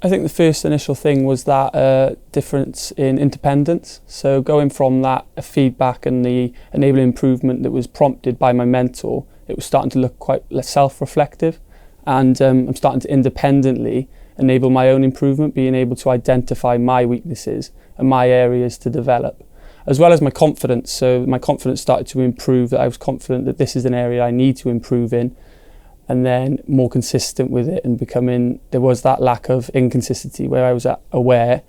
I think the first initial thing was that difference in independence. So going from that feedback and the enabling improvement that was prompted by my mentor, it was starting to look quite self-reflective, and I'm starting to independently enable my own improvement, being able to identify my weaknesses and my areas to develop, as well as my confidence. So my confidence started to improve, that I was confident that this is an area I need to improve in, and then more consistent with it, and there was that lack of inconsistency where I was aware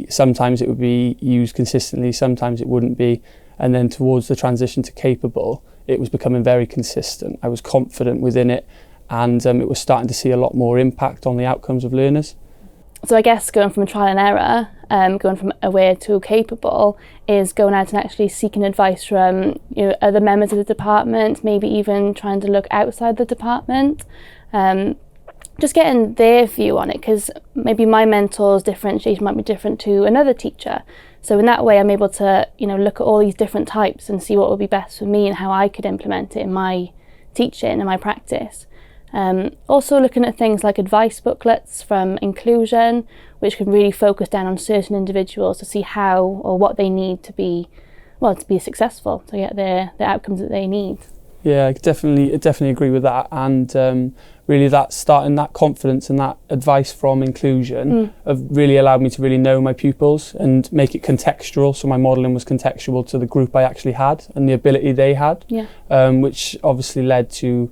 sometimes it would be used consistently, sometimes it wouldn't be, and then towards the transition to capable, it was becoming very consistent. I was confident within it, and it was starting to see a lot more impact on the outcomes of learners. So I guess going from trial and error, going from aware to capable, is going out and actually seeking advice from other members of the department, maybe even trying to look outside the department, just getting their view on it, because maybe my mentor's differentiation might be different to another teacher. So in that way, I'm able to look at all these different types and see what would be best for me and how I could implement it in my teaching and my practice. Also looking at things like advice booklets from Inclusion, which can really focus down on certain individuals to see how or what they need to be successful, to get the outcomes that they need. Yeah, I definitely agree with that, and really that starting that confidence and that advice from Inclusion have really allowed me to really know my pupils and make it contextual. So my modelling was contextual to the group I actually had and the ability they had, which obviously led to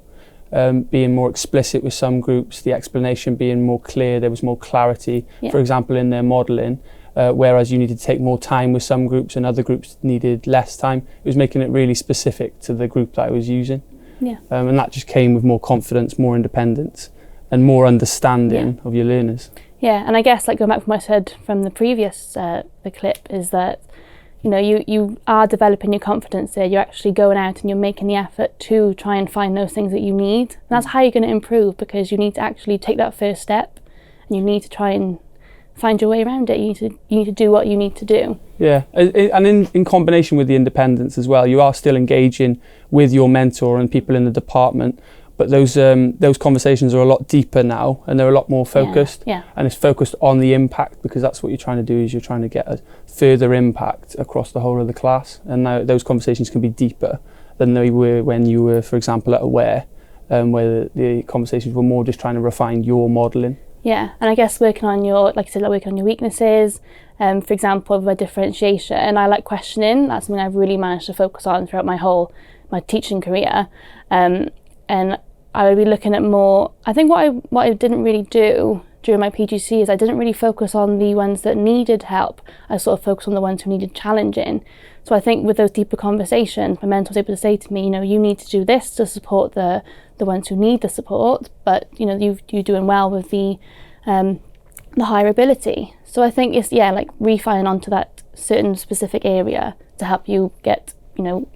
being more explicit with some groups, the explanation being more clear, there was more clarity, for example, in their modelling, whereas you needed to take more time with some groups and other groups needed less time. It was making it really specific to the group that I was using. And that just came with more confidence, more independence, and more understanding of your learners. Yeah, and I guess going back from what I said from the previous the clip, is that you are developing your confidence there. You're actually going out and you're making the effort to try and find those things that you need. And that's how you're going to improve, because you need to actually take that first step and you need to try and find your way around it. You need to do what you need to do. Yeah, and in combination with the independence as well, you are still engaging with your mentor and people in the department, but those conversations are a lot deeper now, and they're a lot more focused. And it's focused on the impact, because that's what you're trying to do, is you're trying to get a further impact across the whole of the class, and now those conversations can be deeper than they were when you were, for example, at Aware, where the conversations were more just trying to refine your modelling. Yeah, and I guess working on your, like I said, working on your weaknesses. For example, with my differentiation, and I like questioning. That's something I've really managed to focus on throughout my teaching career. And I would be looking at more, I think what I didn't really do during my PGC is I didn't really focus on the ones that needed help. I sort of focused on the ones who needed challenging. So I think with those deeper conversations, my mentor was able to say to me, you need to do this to support the ones who need the support, but you're doing well with the higher ability. So I think it's refining onto that certain specific area to help you get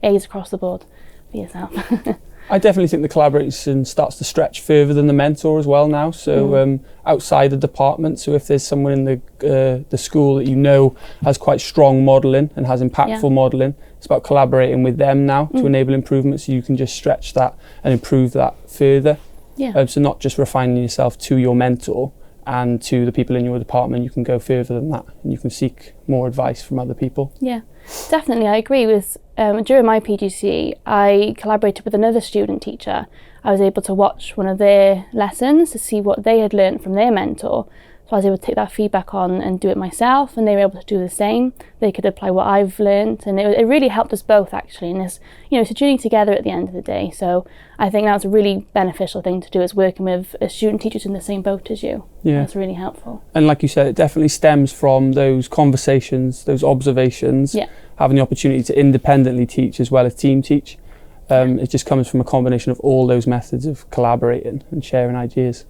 A's across the board for yourself. I definitely think the collaboration starts to stretch further than the mentor as well now. So outside the department, so if there's someone in the school that has quite strong modelling and has impactful modelling, it's about collaborating with them now to enable improvement, so you can just stretch that and improve that further. So not just refining yourself to your mentor and to the people in your department, you can go further than that, and you can seek more advice from other people. Yeah, definitely. I agree with, during my PGCE, I collaborated with another student teacher. I was able to watch one of their lessons to see what they had learned from their mentor. So I was able to take that feedback on and do it myself, and they were able to do the same. They could apply what I've learned, and it really helped us both actually. And it's a journey together at the end of the day. So I think that's a really beneficial thing to do, is working with a student teachers in the same boat as you. Yeah, that's really helpful. And like you said, it definitely stems from those conversations, those observations, having the opportunity to independently teach as well as team teach. It just comes from a combination of all those methods of collaborating and sharing ideas.